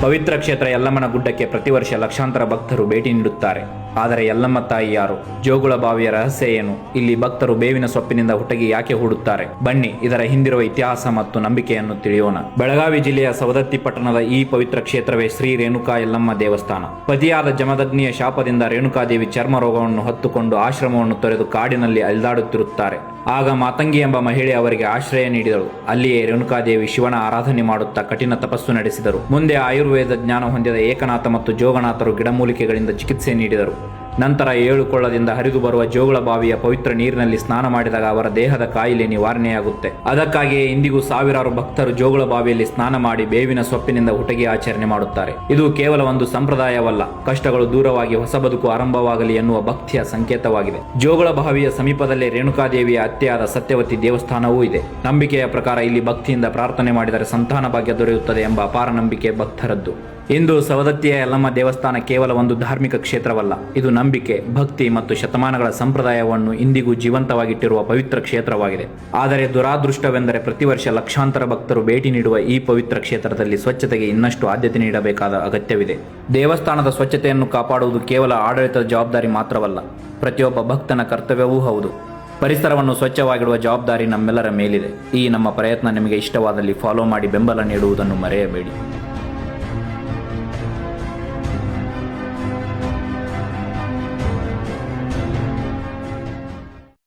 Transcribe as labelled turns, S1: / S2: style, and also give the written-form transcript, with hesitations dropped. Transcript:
S1: ಪವಿತ್ರ ಕ್ಷೇತ್ರ ಯಲ್ಲಮ್ಮನ ಗುಡ್ಡಕ್ಕೆ ಪ್ರತಿ ವರ್ಷ ಲಕ್ಷಾಂತರ ಭಕ್ತರು ಭೇಟಿ ನೀಡುತ್ತಾರೆ. ಆದರೆ ಯಲ್ಲಮ್ಮ ತಾಯಿ ಯಾರು? ಜೋಗುಳ ಬಾವಿಯ ರಹಸ್ಯ ಏನು? ಇಲ್ಲಿ ಭಕ್ತರು ಬೇವಿನ ಸೊಪ್ಪಿನಿಂದ ಹುಟ್ಟಗಿ ಯಾಕೆ ಹೂಡುತ್ತಾರೆ? ಬನ್ನಿ ಇದರ ಹಿಂದಿರುವ ಇತಿಹಾಸ ಮತ್ತು ನಂಬಿಕೆಯನ್ನು ತಿಳಿಯೋಣ. ಬೆಳಗಾವಿ ಜಿಲ್ಲೆಯ ಸವದತ್ತಿ ಪಟ್ಟಣದ ಈ ಪವಿತ್ರ ಕ್ಷೇತ್ರವೇ ಶ್ರೀ ರೇಣುಕಾ ಯಲ್ಲಮ್ಮ ದೇವಸ್ಥಾನ. ಪತಿಯಾದ ಜಮದಗ್ನಿಯ ಶಾಪದಿಂದ ರೇಣುಕಾದೇವಿ ಚರ್ಮ ರೋಗವನ್ನು ಹೊತ್ತುಕೊಂಡು ಆಶ್ರಮವನ್ನು ತೊರೆದು ಕಾಡಿನಲ್ಲಿ ಅಲೆದಾಡುತ್ತಿರುತ್ತಾರೆ. ಆಗ ಮಾತಂಗಿ ಎಂಬ ಮಹಿಳೆ ಅವರಿಗೆ ಆಶ್ರಯ ನೀಡಿದಳು. ಅಲ್ಲಿಯೇ ರೇಣುಕಾದೇವಿ ಶಿವನ ಆರಾಧನೆ ಮಾಡುತ್ತಾ ಕಠಿಣ ತಪಸ್ಸು ನಡೆಸಿದರು. ಮುಂದೆ ಆಯುರ್ವೇದ ಜ್ಞಾನ ಹೊಂದಿದ ಏಕನಾಥ ಮತ್ತು ಜೋಗನಾಥರು ಗಿಡಮೂಲಿಕೆಗಳಿಂದ ಚಿಕಿತ್ಸೆ ನೀಡಿದರು. ನಂತರ 7 ಕೊಳ್ಳದಿಂದ ಹರಿದು ಬರುವ ಜೋಗುಳ ಬಾವಿಯ ಪವಿತ್ರ ನೀರಿನಲ್ಲಿ ಸ್ನಾನ ಮಾಡಿದಾಗ ಅವರ ದೇಹದ ಕಾಯಿಲೆ ನಿವಾರಣೆಯಾಗುತ್ತೆ. ಅದಕ್ಕಾಗಿಯೇ ಇಂದಿಗೂ ಸಾವಿರಾರು ಭಕ್ತರು ಜೋಗುಳ ಬಾವಿಯಲ್ಲಿ ಸ್ನಾನ ಮಾಡಿ ಬೇವಿನ ಸೊಪ್ಪಿನಿಂದ ಹುಟಗಿ ಆಚರಣೆ ಮಾಡುತ್ತಾರೆ. ಇದು ಕೇವಲ ಒಂದು ಸಂಪ್ರದಾಯವಲ್ಲ, ಕಷ್ಟಗಳು ದೂರವಾಗಿ ಹೊಸ ಬದುಕು ಆರಂಭವಾಗಲಿ ಎನ್ನುವ ಭಕ್ತಿಯ ಸಂಕೇತವಾಗಿದೆ. ಜೋಗುಳ ಬಾವಿಯ ಸಮೀಪದಲ್ಲೇ ರೇಣುಕಾದೇವಿಯ ಅತ್ತೆಯಾದ ಸತ್ಯವತಿ ದೇವಸ್ಥಾನವೂ ಇದೆ. ನಂಬಿಕೆಯ ಪ್ರಕಾರ ಇಲ್ಲಿ ಭಕ್ತಿಯಿಂದ ಪ್ರಾರ್ಥನೆ ಮಾಡಿದರೆ ಸಂತಾನ ಭಾಗ್ಯ ದೊರೆಯುತ್ತದೆ ಎಂಬ ಅಪಾರ ನಂಬಿಕೆ ಭಕ್ತರದ್ದು. ಇಂದು ಸವದತ್ತಿಯ ಯಲ್ಲಮ್ಮ ದೇವಸ್ಥಾನ ಕೇವಲ ಒಂದು ಧಾರ್ಮಿಕ ಕ್ಷೇತ್ರವಲ್ಲ, ಇದು ನಂಬಿಕೆ, ಭಕ್ತಿ ಮತ್ತು ಶತಮಾನಗಳ ಸಂಪ್ರದಾಯವನ್ನು ಇಂದಿಗೂ ಜೀವಂತವಾಗಿಟ್ಟಿರುವ ಪವಿತ್ರ ಕ್ಷೇತ್ರವಾಗಿದೆ. ಆದರೆ ದುರಾದೃಷ್ಟವೆಂದರೆ ಪ್ರತಿ ವರ್ಷ ಲಕ್ಷಾಂತರ ಭಕ್ತರು ಭೇಟಿ ನೀಡುವ ಈ ಪವಿತ್ರ ಕ್ಷೇತ್ರದಲ್ಲಿ ಸ್ವಚ್ಛತೆಗೆ ಇನ್ನಷ್ಟು ಆದ್ಯತೆ ನೀಡಬೇಕಾದ ಅಗತ್ಯವಿದೆ. ದೇವಸ್ಥಾನದ ಸ್ವಚ್ಛತೆಯನ್ನು ಕಾಪಾಡುವುದು ಕೇವಲ ಆಡಳಿತದ ಜವಾಬ್ದಾರಿ ಮಾತ್ರವಲ್ಲ, ಪ್ರತಿಯೊಬ್ಬ ಭಕ್ತನ ಕರ್ತವ್ಯವೂ ಹೌದು. ಪರಿಸರವನ್ನು ಸ್ವಚ್ಛವಾಗಿಡುವ ಜವಾಬ್ದಾರಿ ನಮ್ಮೆಲ್ಲರ ಮೇಲಿದೆ. ಈ ನಮ್ಮ ಪ್ರಯತ್ನ ನಿಮಗೆ ಇಷ್ಟವಾದಲ್ಲಿ ಫಾಲೋ ಮಾಡಿ ಬೆಂಬಲ ನೀಡುವುದನ್ನು ಮರೆಯಬೇಡಿ.